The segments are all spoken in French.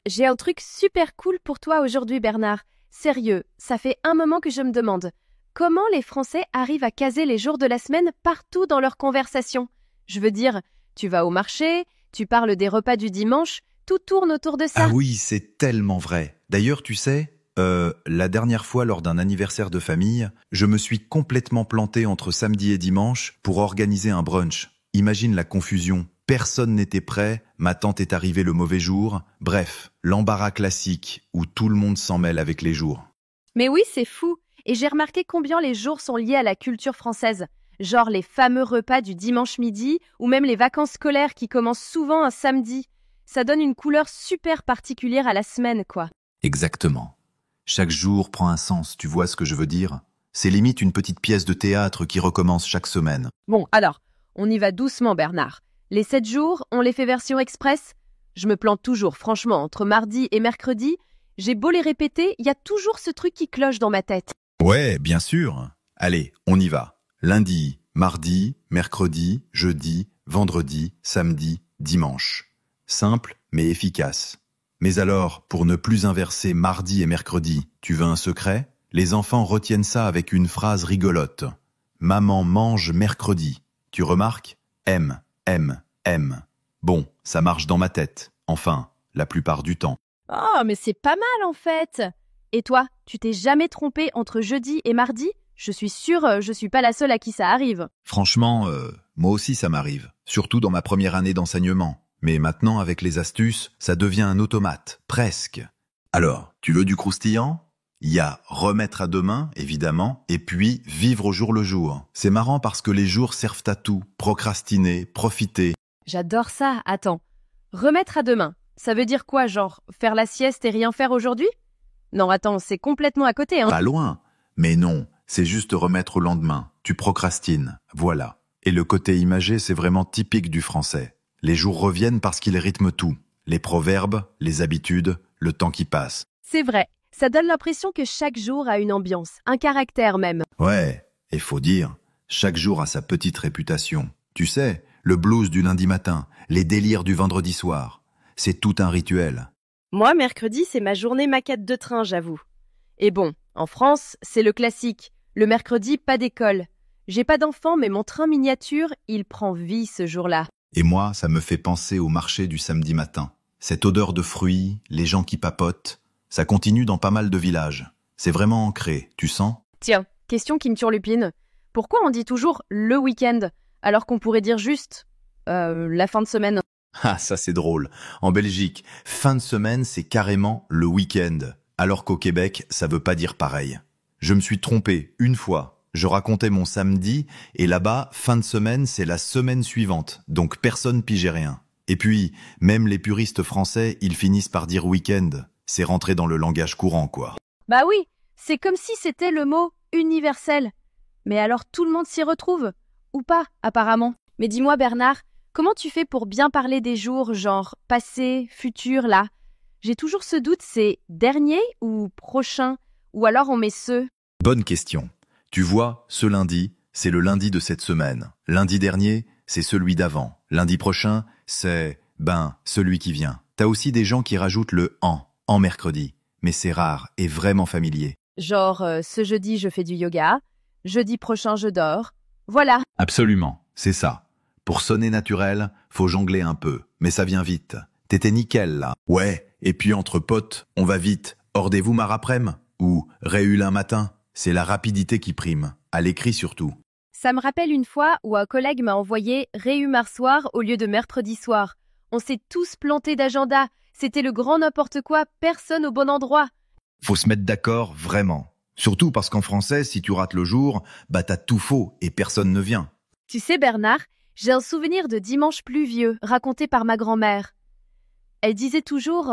J'ai un truc super cool pour toi aujourd'hui, Bernard. Sérieux, ça fait un moment que je me demande. Comment les Français arrivent à caser les jours de la semaine partout dans leurs conversations? Je veux dire, tu vas au marché, tu parles des repas du dimanche, tout tourne autour de ça. Ah oui, c'est tellement vrai. D'ailleurs, tu sais, la dernière fois lors d'un anniversaire de famille, je me suis complètement planté entre samedi et dimanche pour organiser un brunch. Imagine la confusion. Personne n'était prêt, ma tante est arrivée le mauvais jour. Bref, l'embarras classique où tout le monde s'en mêle avec les jours. Mais oui, c'est fou. Et j'ai remarqué combien les jours sont liés à la culture française. Genre les fameux repas du dimanche midi ou même les vacances scolaires qui commencent souvent un samedi. Ça donne une couleur super particulière à la semaine, quoi. Exactement. Chaque jour prend un sens, tu vois ce que je veux dire? C'est limite une petite pièce de théâtre qui recommence chaque semaine. Bon, alors, on y va doucement, Bernard. Les 7 jours, on les fait version express? Je me plante toujours, franchement, entre mardi et mercredi. J'ai beau les répéter, il y a toujours ce truc qui cloche dans ma tête. Ouais, bien sûr. Allez, on y va. Lundi, mardi, mercredi, jeudi, vendredi, samedi, dimanche. Simple, mais efficace. Mais alors, pour ne plus inverser mardi et mercredi, tu veux un secret? Les enfants retiennent ça avec une phrase rigolote. Maman mange mercredi. Tu remarques? M, M, M. Bon, ça marche dans ma tête. Enfin, la plupart du temps. Oh, mais c'est pas mal en fait. Et toi, tu t'es jamais trompé entre jeudi et mardi? Je suis sûre, je suis pas la seule à qui ça arrive. Franchement, moi aussi ça m'arrive. Surtout dans ma première année d'enseignement. Mais maintenant, avec les astuces, ça devient un automate, presque. Alors, tu veux du croustillant? Il y a remettre à demain, évidemment, et puis vivre au jour le jour. C'est marrant parce que les jours servent à tout. Procrastiner, profiter. J'adore ça. Attends. Remettre à demain. Ça veut dire quoi, genre faire la sieste et rien faire aujourd'hui? Non, attends, c'est complètement à côté, hein. Pas loin. Mais non, c'est juste remettre au lendemain. Tu procrastines, voilà. Et le côté imagé, c'est vraiment typique du français. Les jours reviennent parce qu'ils rythment tout. Les proverbes, les habitudes, le temps qui passe. C'est vrai. Ça donne l'impression que chaque jour a une ambiance, un caractère même. Ouais, et faut dire, chaque jour a sa petite réputation. Tu sais, le blues du lundi matin, les délires du vendredi soir. C'est tout un rituel. Moi, mercredi, c'est ma journée maquette de train, j'avoue. Et bon, en France, c'est le classique. Le mercredi, pas d'école. J'ai pas d'enfant, mais mon train miniature, il prend vie ce jour-là. Et moi, ça me fait penser au marché du samedi matin. Cette odeur de fruits, les gens qui papotent, ça continue dans pas mal de villages. C'est vraiment ancré, tu sens? Tiens, question qui me turlupine. Pourquoi on dit toujours le week-end, alors qu'on pourrait dire juste la fin de semaine? Ah, ça c'est drôle. En Belgique, fin de semaine, c'est carrément le week-end. Alors qu'au Québec, ça veut pas dire pareil. Je me suis trompé une fois. Je racontais mon samedi, et là-bas, fin de semaine, c'est la semaine suivante. Donc personne pigeait rien. Et puis, même les puristes français, ils finissent par dire week-end. C'est rentré dans le langage courant, quoi. Bah oui, c'est comme si c'était le mot universel. Mais alors tout le monde s'y retrouve? Ou pas, apparemment. Mais dis-moi, Bernard, comment tu fais pour bien parler des jours, genre passé, futur, là? J'ai toujours ce doute, c'est dernier ou prochain? Ou alors on met ce? Bonne question. Tu vois, ce lundi, c'est le lundi de cette semaine. Lundi dernier, c'est celui d'avant. Lundi prochain, c'est, celui qui vient. T'as aussi des gens qui rajoutent le en mercredi. Mais c'est rare et vraiment familier. Genre, ce jeudi, je fais du yoga. Jeudi prochain, je dors. Voilà. Absolument, c'est ça. Pour sonner naturel, faut jongler un peu. Mais ça vient vite. T'étais nickel, là. Ouais, et puis entre potes, on va vite. Hordez-vous mar aprèm ou réhule un matin. C'est la rapidité qui prime. À l'écrit surtout. Ça me rappelle une fois où un collègue m'a envoyé réu marsoir au lieu de mercredi soir. On s'est tous plantés d'agenda. C'était le grand n'importe quoi, personne au bon endroit. Faut se mettre d'accord, vraiment. Surtout parce qu'en français, si tu rates le jour, t'as tout faux et personne ne vient. Tu sais, Bernard, j'ai un souvenir de dimanche pluvieux raconté par ma grand-mère. Elle disait toujours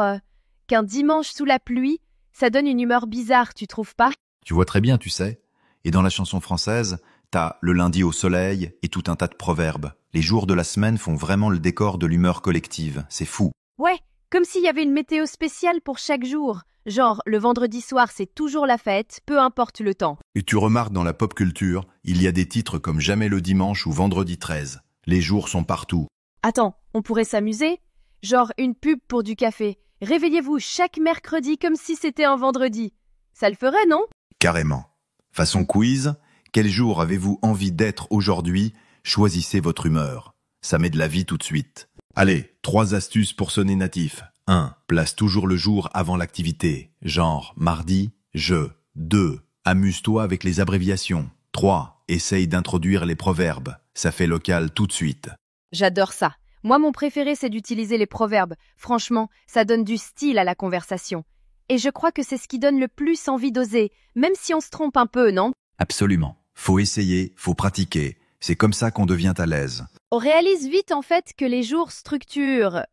qu'un dimanche sous la pluie, ça donne une humeur bizarre, tu trouves pas? Tu vois très bien, tu sais. Et dans la chanson française, t'as le lundi au soleil et tout un tas de proverbes. Les jours de la semaine font vraiment le décor de l'humeur collective. C'est fou. Ouais, comme s'il y avait une météo spéciale pour chaque jour. Genre, le vendredi soir, c'est toujours la fête, peu importe le temps. Et tu remarques dans la pop culture, il y a des titres comme Jamais le dimanche ou Vendredi 13. Les jours sont partout. Attends, on pourrait s'amuser? Genre une pub pour du café. Réveillez-vous chaque mercredi comme si c'était un vendredi. Ça le ferait, non? Carrément. Façon quiz, quel jour avez-vous envie d'être aujourd'hui? Choisissez votre humeur. Ça met de la vie tout de suite. Allez, 3 astuces pour sonner natif. 1. Place toujours le jour avant l'activité. Genre mardi, je. 2. Amuse-toi avec les abréviations. 3. Essaye d'introduire les proverbes. Ça fait local tout de suite. J'adore ça. Moi, mon préféré, c'est d'utiliser les proverbes. Franchement, ça donne du style à la conversation. Et je crois que c'est ce qui donne le plus envie d'oser, même si on se trompe un peu, non? Absolument. Faut essayer, faut pratiquer. C'est comme ça qu'on devient à l'aise. On réalise vite, en fait, que les jours structurent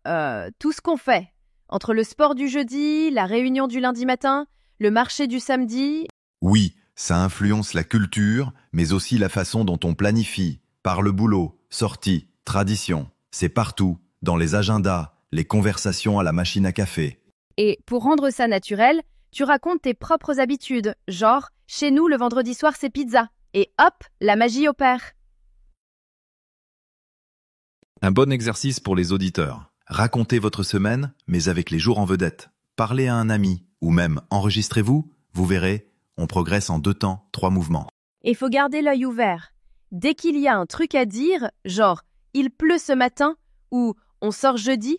tout ce qu'on fait. Entre le sport du jeudi, la réunion du lundi matin, le marché du samedi. Oui, ça influence la culture, mais aussi la façon dont on planifie. Par le boulot, sortie, tradition. C'est partout, dans les agendas, les conversations à la machine à café. Et pour rendre ça naturel, tu racontes tes propres habitudes. Genre, chez nous, le vendredi soir, c'est pizza. Et hop, la magie opère. Un bon exercice pour les auditeurs. Racontez votre semaine, mais avec les jours en vedette. Parlez à un ami, ou même enregistrez-vous, vous verrez, on progresse en 2 temps, 3 mouvements. Et faut garder l'œil ouvert. Dès qu'il y a un truc à dire, genre « il pleut ce matin » ou « on sort jeudi »,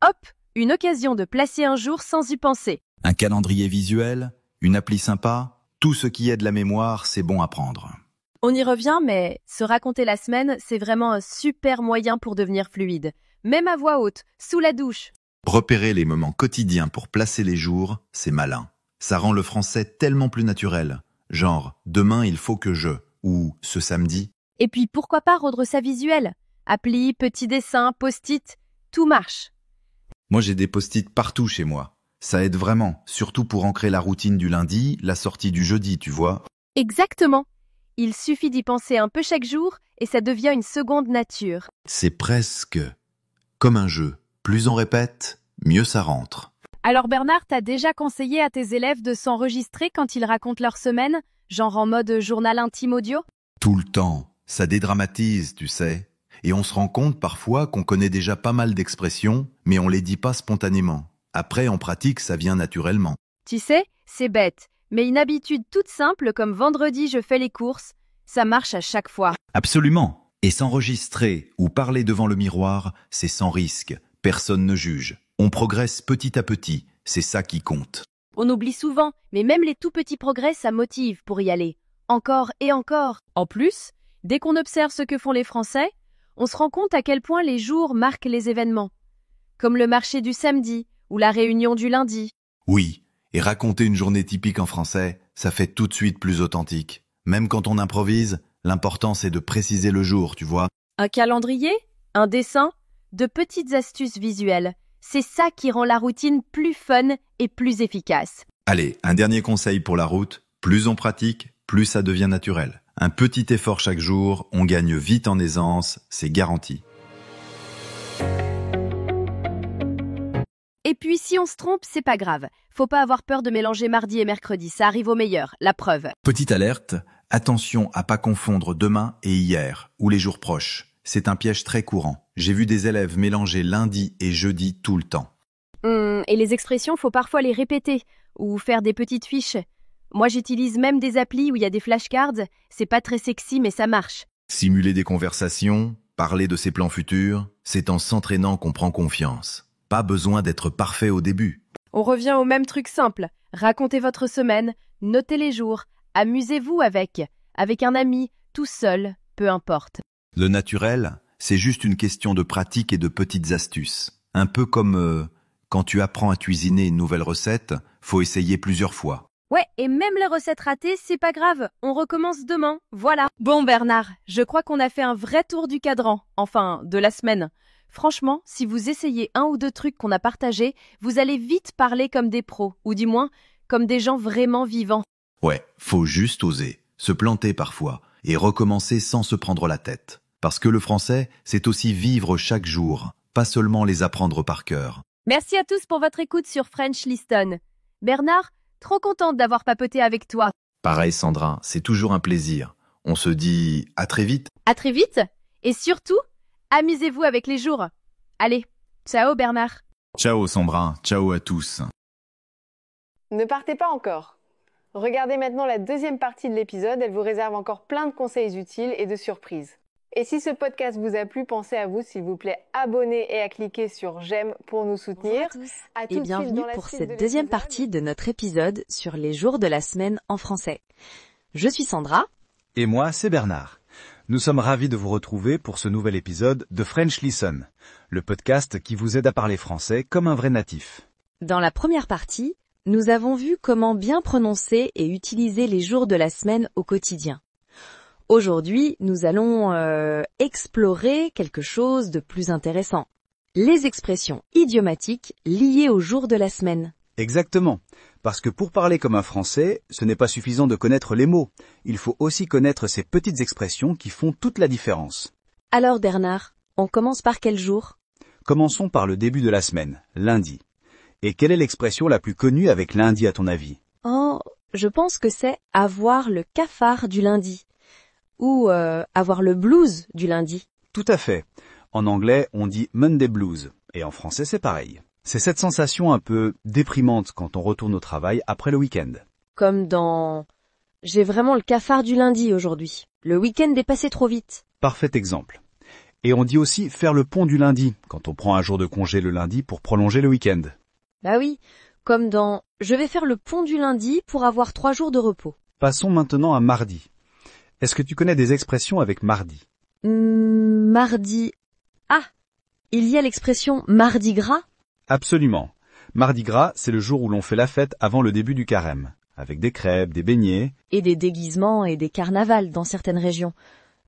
hop, une occasion de placer un jour sans y penser. Un calendrier visuel, une appli sympa, tout ce qui aide la mémoire, c'est bon à prendre. On y revient, mais se raconter la semaine, c'est vraiment un super moyen pour devenir fluide. Même à voix haute, sous la douche. Repérer les moments quotidiens pour placer les jours, c'est malin. Ça rend le français tellement plus naturel. Genre, demain il faut que je, ou ce samedi. Et puis pourquoi pas rendre ça visuel? Appli, petits dessins, post-it, tout marche. Moi j'ai des post-it partout chez moi. Ça aide vraiment, surtout pour ancrer la routine du lundi, la sortie du jeudi, tu vois. Exactement. Il suffit d'y penser un peu chaque jour et ça devient une seconde nature. C'est presque comme un jeu. Plus on répète, mieux ça rentre. Alors Bernard, t'as déjà conseillé à tes élèves de s'enregistrer quand ils racontent leur semaine, genre en mode journal intime audio? Tout le temps. Ça dédramatise, tu sais. Et on se rend compte parfois qu'on connaît déjà pas mal d'expressions, mais on les dit pas spontanément. Après, en pratique, ça vient naturellement. Tu sais, c'est bête, mais une habitude toute simple comme vendredi je fais les courses, ça marche à chaque fois. Absolument. Et s'enregistrer ou parler devant le miroir, c'est sans risque. Personne ne juge. On progresse petit à petit. C'est ça qui compte. On oublie souvent, mais même les tout petits progrès, ça motive pour y aller. Encore et encore. En plus, dès qu'on observe ce que font les Français, on se rend compte à quel point les jours marquent les événements. Comme le marché du samedi ou la réunion du lundi. Oui, et raconter une journée typique en français, ça fait tout de suite plus authentique. Même quand on improvise, l'important c'est de préciser le jour, tu vois. Un calendrier, un dessin, de petites astuces visuelles. C'est ça qui rend la routine plus fun et plus efficace. Allez, un dernier conseil pour la route. Plus on pratique, plus ça devient naturel. Un petit effort chaque jour, on gagne vite en aisance, c'est garanti. Et puis si on se trompe, c'est pas grave. Faut pas avoir peur de mélanger mardi et mercredi, ça arrive au meilleur, la preuve. Petite alerte, attention à pas confondre demain et hier, ou les jours proches. C'est un piège très courant. J'ai vu des élèves mélanger lundi et jeudi tout le temps. Et les expressions, faut parfois les répéter, ou faire des petites fiches. Moi j'utilise même des applis où il y a des flashcards, c'est pas très sexy mais ça marche. Simuler des conversations, parler de ses plans futurs, c'est en s'entraînant qu'on prend confiance. Pas besoin d'être parfait au début. On revient au même truc simple. Racontez votre semaine, notez les jours, amusez-vous avec un ami, tout seul, peu importe. Le naturel, c'est juste une question de pratique et de petites astuces. Un peu comme quand tu apprends à cuisiner une nouvelle recette, faut essayer plusieurs fois. Ouais, et même les recettes ratées, c'est pas grave, on recommence demain, voilà. Bon Bernard, je crois qu'on a fait un vrai tour du cadran, enfin, de la semaine. Franchement, si vous essayez 1 ou 2 trucs qu'on a partagés, vous allez vite parler comme des pros, ou du moins, comme des gens vraiment vivants. Ouais, faut juste oser, se planter parfois, et recommencer sans se prendre la tête. Parce que le français, c'est aussi vivre chaque jour, pas seulement les apprendre par cœur. Merci à tous pour votre écoute sur French Listen. Bernard, trop contente d'avoir papoté avec toi. Pareil Sandra, c'est toujours un plaisir. On se dit à très vite. À très vite, et surtout, amusez-vous avec les jours. Allez, Ciao Bernard. Ciao Sandra, ciao à tous. Ne partez pas encore. Regardez maintenant la deuxième partie de l'épisode, elle vous réserve encore plein de conseils utiles et de surprises. Et si ce podcast vous a plu, pensez à vous, s'il vous plaît, abonner et à cliquer sur j'aime pour nous soutenir. Bonjour À et tout de suite bienvenue dans la pour suite cette de deuxième l'épisode. partie de notre épisode sur les jours de la semaine en français. Je suis Sandra. Et moi, c'est Bernard. Nous sommes ravis de vous retrouver pour ce nouvel épisode de French Listen, le podcast qui vous aide à parler français comme un vrai natif. Dans la première partie, nous avons vu comment bien prononcer et utiliser les jours de la semaine au quotidien. Aujourd'hui, nous allons explorer quelque chose de plus intéressant. Les expressions idiomatiques liées aux jours de la semaine. Exactement, parce que pour parler comme un Français, ce n'est pas suffisant de connaître les mots. Il faut aussi connaître ces petites expressions qui font toute la différence. Alors Bernard, on commence par quel jour? Commençons par le début de la semaine, lundi. Et quelle est l'expression la plus connue avec lundi à ton avis? Oh, je pense que c'est avoir le cafard du lundi. Ou avoir le blues du lundi. Tout à fait. En anglais, on dit Monday Blues, et en français c'est pareil. C'est cette sensation un peu déprimante quand on retourne au travail après le week-end. Comme dans « J'ai vraiment le cafard du lundi aujourd'hui. Le week-end est passé trop vite. Parfait exemple. Et on dit aussi faire le pont du lundi, quand on prend un jour de congé le lundi pour prolonger le week-end. » Bah oui, comme dans « Je vais faire le pont du lundi pour avoir 3 jours de repos. » Passons maintenant à mardi. Est-ce que tu connais des expressions avec mardi? Mardi... Ah, il y a l'expression « mardi gras ». Absolument. Mardi gras, c'est le jour où l'on fait la fête avant le début du carême, avec des crêpes, des beignets. Et des déguisements et des carnavals dans certaines régions.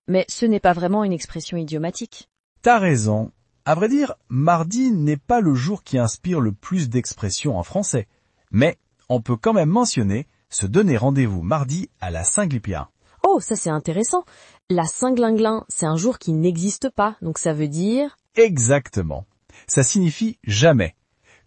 Mais ce n'est pas vraiment une expression idiomatique. T'as raison. À vrai dire, mardi n'est pas le jour qui inspire le plus d'expressions en français. Mais on peut quand même mentionner se donner rendez-vous mardi à la Saint-Glipien. Oh, ça c'est intéressant. La Saint-Glinglin, c'est un jour qui n'existe pas, donc ça veut dire... Exactement. Ça signifie jamais.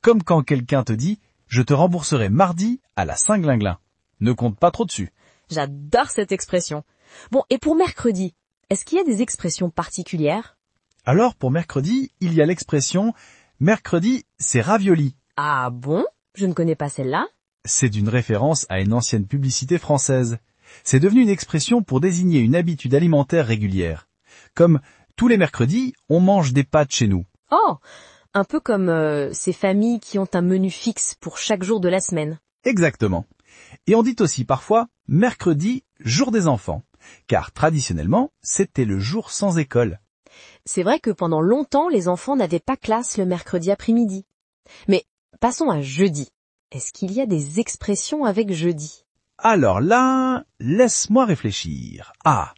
Comme quand quelqu'un te dit « Je te rembourserai mardi à la Saint-Glinglin ». Ne compte pas trop dessus. J'adore cette expression. Bon, et pour mercredi, est-ce qu'il y a des expressions particulières? Alors pour mercredi, il y a l'expression « Mercredi, c'est ravioli ». Ah bon? Je ne connais pas celle-là. C'est une référence à une ancienne publicité française. C'est devenu une expression pour désigner une habitude alimentaire régulière. Comme « Tous les mercredis, on mange des pâtes chez nous ». Oh, un peu comme ces familles qui ont un menu fixe pour chaque jour de la semaine. Exactement. Et on dit aussi parfois « mercredi, jour des enfants », car traditionnellement, c'était le jour sans école. C'est vrai que pendant longtemps, les enfants n'avaient pas classe le mercredi après-midi. Mais passons à jeudi. Est-ce qu'il y a des expressions avec jeudi? Alors là, laisse-moi réfléchir. Ah,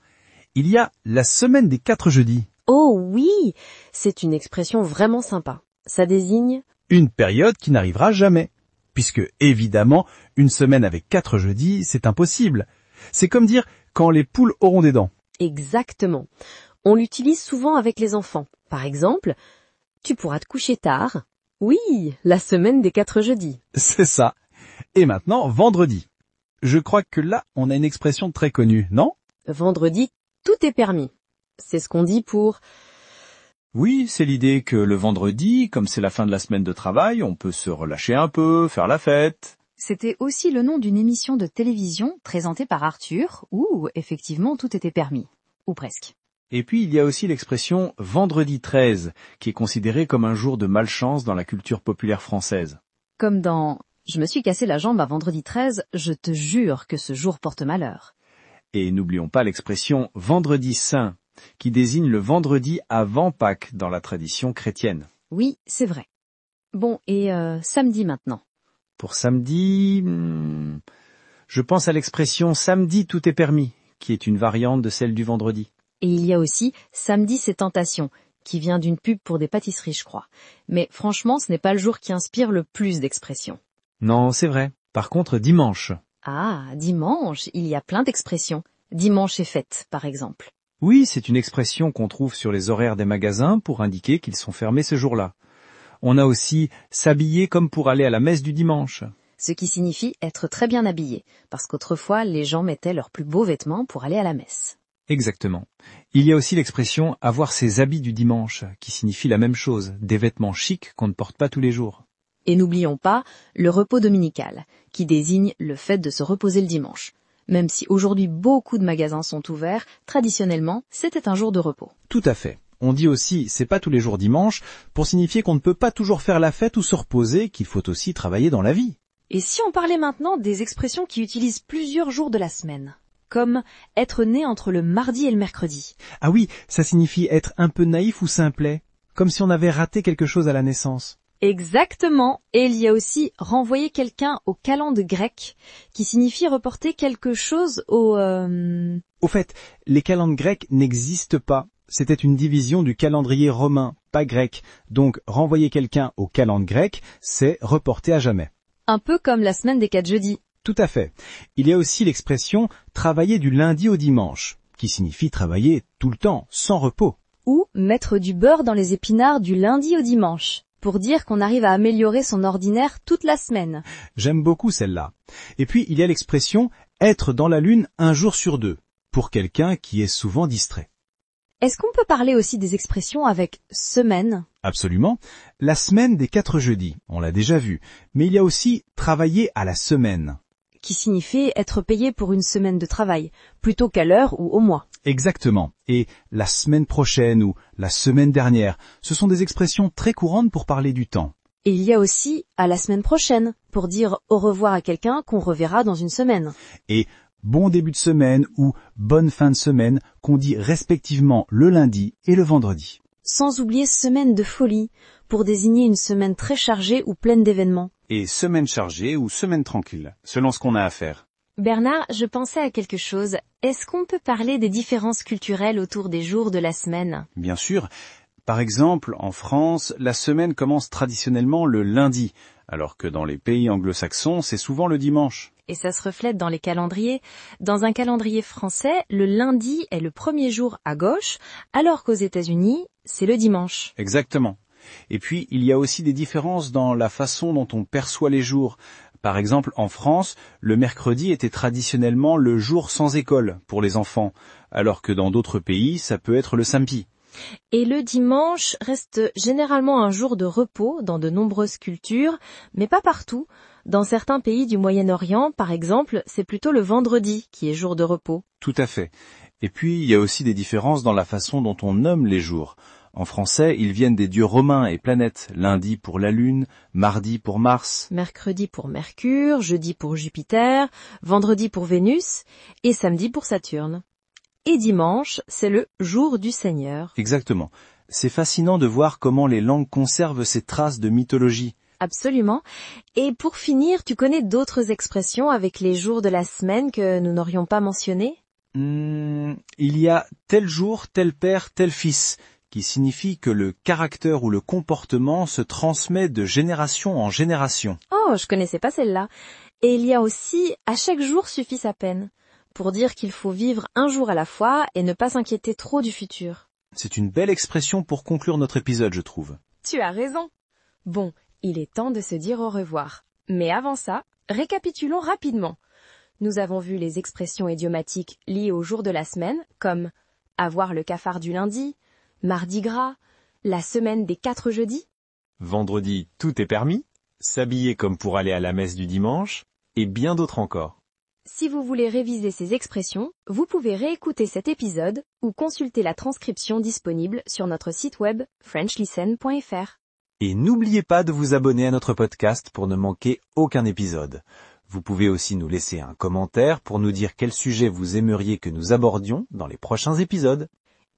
il y a la semaine des 4 jeudis. Oh oui, c'est une expression vraiment sympa. Ça désigne... Une période qui n'arrivera jamais. Puisque, évidemment, une semaine avec 4 jeudis, c'est impossible. C'est comme dire quand les poules auront des dents. Exactement. On l'utilise souvent avec les enfants. Par exemple, tu pourras te coucher tard. Oui, la semaine des 4 jeudis. C'est ça. Et maintenant, vendredi. Je crois que là, on a une expression très connue, non? Vendredi, tout est permis. C'est ce qu'on dit pour... Oui, c'est l'idée que le vendredi, comme c'est la fin de la semaine de travail, on peut se relâcher un peu, faire la fête. C'était aussi le nom d'une émission de télévision présentée par Arthur, où, effectivement, tout était permis. Ou presque. Et puis il y a aussi l'expression vendredi 13, qui est considérée comme un jour de malchance dans la culture populaire française. Comme dans « Je me suis cassé la jambe à vendredi 13, je te jure que ce jour porte malheur ». Et n'oublions pas l'expression vendredi saint, qui désigne le vendredi avant Pâques dans la tradition chrétienne. Oui, c'est vrai. Bon, et samedi maintenant. Pour samedi, je pense à l'expression samedi tout est permis, qui est une variante de celle du vendredi. Et il y a aussi samedi c'est tentation, qui vient d'une pub pour des pâtisseries, je crois. Mais franchement, ce n'est pas le jour qui inspire le plus d'expressions. Non, c'est vrai. Par contre, dimanche. Ah, dimanche, il y a plein d'expressions. Dimanche est fête, par exemple. Oui, c'est une expression qu'on trouve sur les horaires des magasins pour indiquer qu'ils sont fermés ce jour-là. On a aussi s'habiller comme pour aller à la messe du dimanche. Ce qui signifie être très bien habillé, parce qu'autrefois, les gens mettaient leurs plus beaux vêtements pour aller à la messe. Exactement. Il y a aussi l'expression « avoir ses habits du dimanche » qui signifie la même chose, des vêtements chics qu'on ne porte pas tous les jours. Et n'oublions pas le repos dominical, qui désigne le fait de se reposer le dimanche. Même si aujourd'hui beaucoup de magasins sont ouverts, traditionnellement, c'était un jour de repos. Tout à fait. On dit aussi « c'est pas tous les jours dimanche » pour signifier qu'on ne peut pas toujours faire la fête ou se reposer, qu'il faut aussi travailler dans la vie. Et si on parlait maintenant des expressions qui utilisent plusieurs jours de la semaine, comme être né entre le mardi et le mercredi? Ah oui, ça signifie être un peu naïf ou simplet, comme si on avait raté quelque chose à la naissance. Exactement. Et il y a aussi renvoyer quelqu'un au calende grec, qui signifie reporter quelque chose au... Au fait, les calendes grecs n'existent pas. C'était une division du calendrier romain, pas grec. Donc, renvoyer quelqu'un au calende grec, c'est reporter à jamais. Un peu comme la semaine des 4 jeudis. Tout à fait. Il y a aussi l'expression « travailler du lundi au dimanche », qui signifie travailler tout le temps, sans repos. Ou mettre du beurre dans les épinards du lundi au dimanche, pour dire qu'on arrive à améliorer son ordinaire toute la semaine. J'aime beaucoup celle-là. Et puis, il y a l'expression « être dans la lune un jour sur deux », pour quelqu'un qui est souvent distrait. Est-ce qu'on peut parler aussi des expressions avec « semaine » ? Absolument. La semaine des 4 jeudis, on l'a déjà vu. Mais il y a aussi « travailler à la semaine ». Qui signifie être payé pour une semaine de travail, plutôt qu'à l'heure ou au mois. Exactement. Et la semaine prochaine ou la semaine dernière, ce sont des expressions très courantes pour parler du temps. Et il y a aussi « à la semaine prochaine » pour dire au revoir à quelqu'un qu'on reverra dans une semaine. Et bon début de semaine ou bonne fin de semaine qu'on dit respectivement le lundi et le vendredi. Sans oublier semaine de folie pour désigner une semaine très chargée ou pleine d'événements. Et semaine chargée ou semaine tranquille, selon ce qu'on a à faire. Bernard, je pensais à quelque chose. Est-ce qu'on peut parler des différences culturelles autour des jours de la semaine ? Bien sûr. Par exemple, en France, la semaine commence traditionnellement le lundi, alors que dans les pays anglo-saxons, c'est souvent le dimanche. Et ça se reflète dans les calendriers. Dans un calendrier français, le lundi est le premier jour à gauche, alors qu'aux États-Unis, c'est le dimanche. Exactement. Et puis, il y a aussi des différences dans la façon dont on perçoit les jours. Par exemple, en France, le mercredi était traditionnellement le jour sans école pour les enfants, alors que dans d'autres pays, ça peut être le samedi. Et le dimanche reste généralement un jour de repos dans de nombreuses cultures, mais pas partout. Dans certains pays du Moyen-Orient, par exemple, c'est plutôt le vendredi qui est jour de repos. Tout à fait. Et puis, il y a aussi des différences dans la façon dont on nomme les jours. En français, ils viennent des dieux romains et planètes. Lundi pour la Lune, mardi pour Mars. Mercredi pour Mercure, jeudi pour Jupiter, vendredi pour Vénus et samedi pour Saturne. Et dimanche, c'est le jour du Seigneur. Exactement. C'est fascinant de voir comment les langues conservent ces traces de mythologie. Absolument. Et pour finir, tu connais d'autres expressions avec les jours de la semaine que nous n'aurions pas mentionnées ? Il y a tel jour, tel père, tel fils, qui signifie que le caractère ou le comportement se transmet de génération en génération. Oh, je connaissais pas celle-là. Et il y a aussi « à chaque jour suffit sa peine », pour dire qu'il faut vivre un jour à la fois et ne pas s'inquiéter trop du futur. C'est une belle expression pour conclure notre épisode, je trouve. Tu as raison. Bon, il est temps de se dire au revoir. Mais avant ça, récapitulons rapidement. Nous avons vu les expressions idiomatiques liées au jour de la semaine, comme « avoir le cafard du lundi », Mardi gras, la semaine des 4 jeudis. Vendredi, tout est permis, s'habiller comme pour aller à la messe du dimanche, et bien d'autres encore. Si vous voulez réviser ces expressions, vous pouvez réécouter cet épisode ou consulter la transcription disponible sur notre site web frenchlisten.fr. Et n'oubliez pas de vous abonner à notre podcast pour ne manquer aucun épisode. Vous pouvez aussi nous laisser un commentaire pour nous dire quel sujet vous aimeriez que nous abordions dans les prochains épisodes.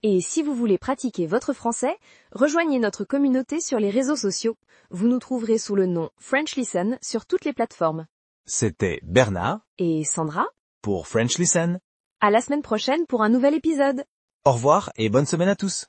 Et si vous voulez pratiquer votre français, rejoignez notre communauté sur les réseaux sociaux. Vous nous trouverez sous le nom French Listen sur toutes les plateformes. C'était Bernard et Sandra pour French Listen. À la semaine prochaine pour un nouvel épisode. Au revoir et bonne semaine à tous.